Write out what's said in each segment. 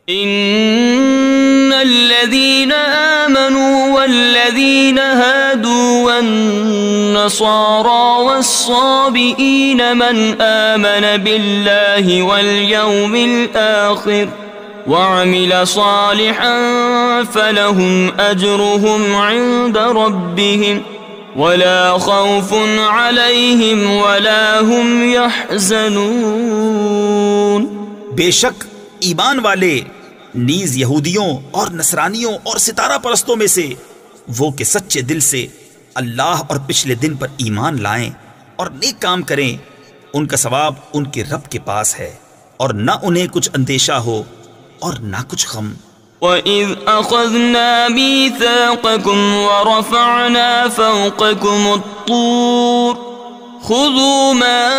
إن الذين آمنوا والذين هادوا والنصارى والصابئين من آمن بالله واليوم الآخر وعمل صالحا فلهم أجرهم عند ربهم ولا خوف عليهم ولا هم يحزنون۔ بے شک ایمان والے نیز یہودیوں اور نصرانیوں اور ستارہ پرستوں میں سے وہ کہ سچے دل سے اللہ اور پچھلے دن پر ایمان لائیں اور نیک کام کریں، ان کا ثواب ان کے رب کے پاس ہے، اور نہ انہیں کچھ اندیشہ ہو اور نہ کچھ غم۔ وَإِذْ أَخَذْنَا مِيثَاقَكُمْ وَرَفَعْنَا فَوْقَكُمُ الطُّورَ خُذُوا مَا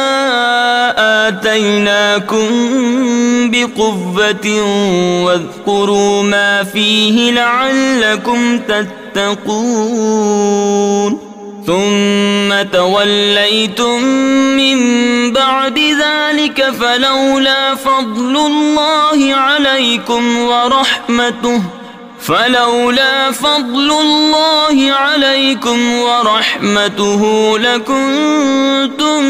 آتَيْنَاكُمْ بِقُوَّةٍ وَاذْكُرُوا مَا فِيهِ لَعَلَّكُمْ تَتَّقُونَ ثُمَّ تَوَلَّيْتُمْ مِنْ بَعْدِ ذَلِكَ فَلَوْلَا فَضْلُ اللَّهِ عَلَيْكُمْ وَرَحْمَتُهُ لَكُنْتُمْ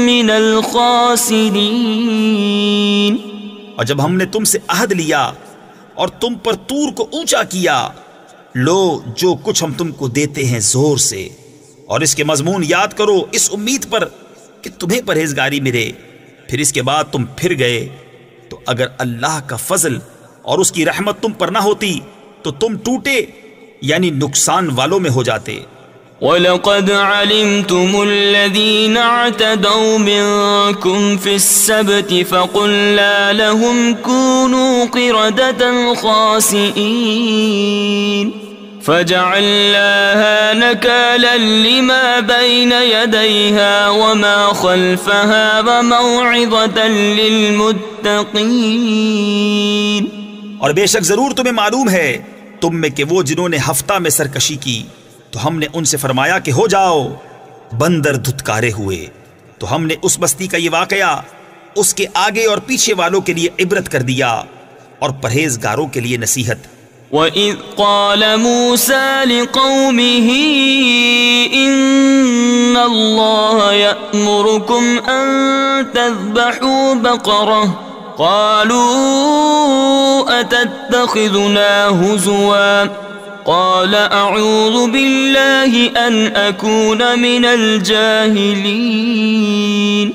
مِنَ الْخَاسِرِينَ۔ اور جب ہم نے تم سے عہد لیا اور تم پر طور کو اونچا کیا، لو جو کچھ ہم تم کو دیتے ہیں زور سے، اور اس کے مضمون یاد کرو اس امید پر کہ تمہیں پرہیزگاری ملے، پھر اس کے بعد تم پھر گئے، تو اگر اللہ کا فضل اور اس کی رحمت تم پر نہ ہوتی تو تم ٹوٹے یعنی نقصان والوں میں ہو جاتے۔ وَلَقَدْ عَلِمْتُمُ الَّذِينَ اعْتَدَوْا مِنْكُمْ فِي السَّبْتِ فَقُلْنَا لَهُمْ كُونُوا قِرَدَةً خَاسِئِينَ فَجَعَلْنَاهَا نَكَالًا لِمَا بَيْنَ يَدَيْهَا وَمَا خَلْفَهَا وَمَوْعِظَةً لِلْمُتَّقِينَ۔ اور بے شک ضرور تمہیں معلوم ہے تم میں کہ وہ جنہوں نے ہفتہ میں سرکشی کی تو ہم نے ان سے فرمایا کہ ہو جاؤ، بندر دھتکارے ہوئے، تو ہم نے اس بستی کا یہ واقعہ اس کے آگے اور پیچھے والوں کے لیے عبرت کر دیا اور پرہیزگاروں کے لیے نصیحت۔ وَإِذْ قَالَ مُوسَى لِقَوْمِهِ إِنَّ اللَّهَ يَأْمُرُكُمْ أَن تَذْبَحُوا بَقَرَةً قَالُوا أَتَتَّخِذُنَا هُزُوًا قَالَ أَعُوذُ بِاللَّهِ أَنْ أَكُونَ مِنَ الْجَاهِلِينَ۔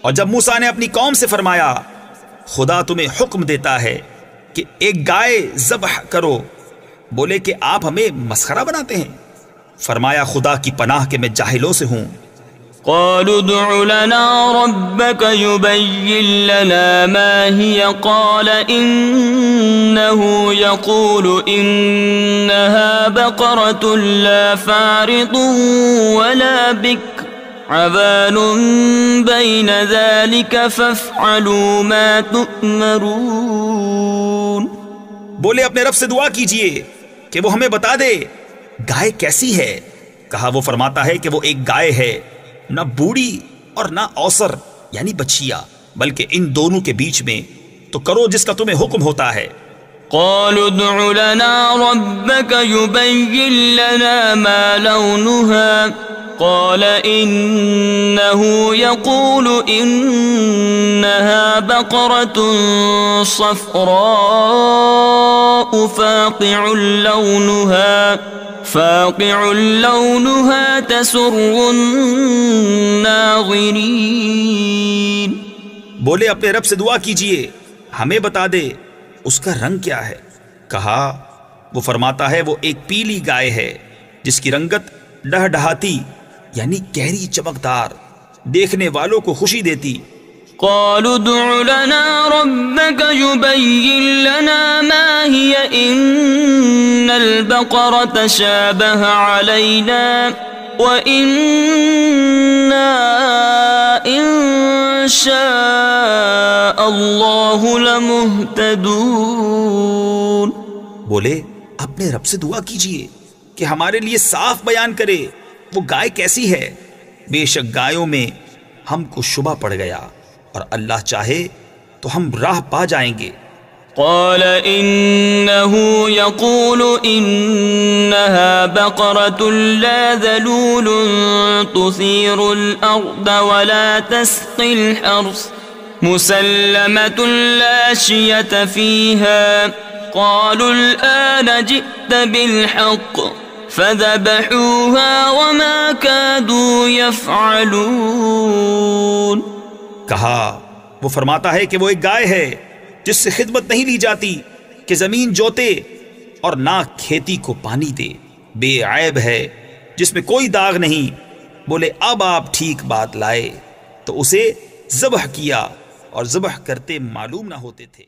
اور جب موسیٰ نے اپنی قوم سے فرمایا خدا تمہیں حکم دیتا ہے کہ ایک گائے ذبح کرو، بولے کہ آپ ہمیں مسخرہ بناتے ہیں؟ فرمایا خدا کی پناہ کہ میں جاہلوں سے ہوں۔ قالوا ادع لنا ربك يبين لنا ما هي قال إنه يقول إنها بقرة لا فارض ولا بكر عوان بين ذلك فافعلوا ما تؤمرون۔ بولے اپنے رب سے دعا کیجئے کہ وہ ہمیں بتا دے گائے کیسی ہے۔ کہا وہ فرماتا ہے کہ وہ ایک گائے ہے، نہ بوڑھی اور نہ اوسر یعنی بچیا، بلکہ ان دونوں کے بیچ میں، تو کرو جس کا تمہیں حکم ہوتا ہے۔ قالوا ادع لنا ربك يبين لنا ما لونها قال إنه يقول إنها بقرة صفراء فاقع لونها تسر الناظرین۔ بولے اپنے رب سے دعا کیجئے ہمیں بتا دے اس کا رنگ کیا ہے۔ کہا وہ فرماتا ہے وہ ایک پیلی گائے ہے جس کی رنگت ڈہڈہاتی یعنی گہری چمکدار، دیکھنے والوں کو خوشی دیتی۔ قالوا ادع لنا ربك يبين لنا ما هي إن البقرة شابه علينا وإنا إن شاء الله لمهتدون۔ بولے اپنے رب سے دعا کیجئے کہ ہمارے لیے صاف بیان کرے وہ گائے کیسی ہے، بے شک گایوں میں ہم کو شبہ پڑ گیا اور اللہ چاہے تو ہم راہ پا جائیں گے۔ قال إنه يقول إنها بقرة لا ذلول تثير الأرض ولا تسقي الحرث مسلمة لا شية فيها قالوا الآن جئت بالحق فذبحوها وما كادوا يفعلون. کہا وہ فرماتا ہے کہ وہ ایک گائے ہے جس سے خدمت نہیں لی جاتی کہ زمین جوتے اور نہ کھیتی کو پانی دے، بے عیب ہے جس میں کوئی داغ نہیں. بولے اب آپ ٹھیک بات لائے تو اسے ذبح کیا، اور ذبح کرتے معلوم نہ ہوتے تھے.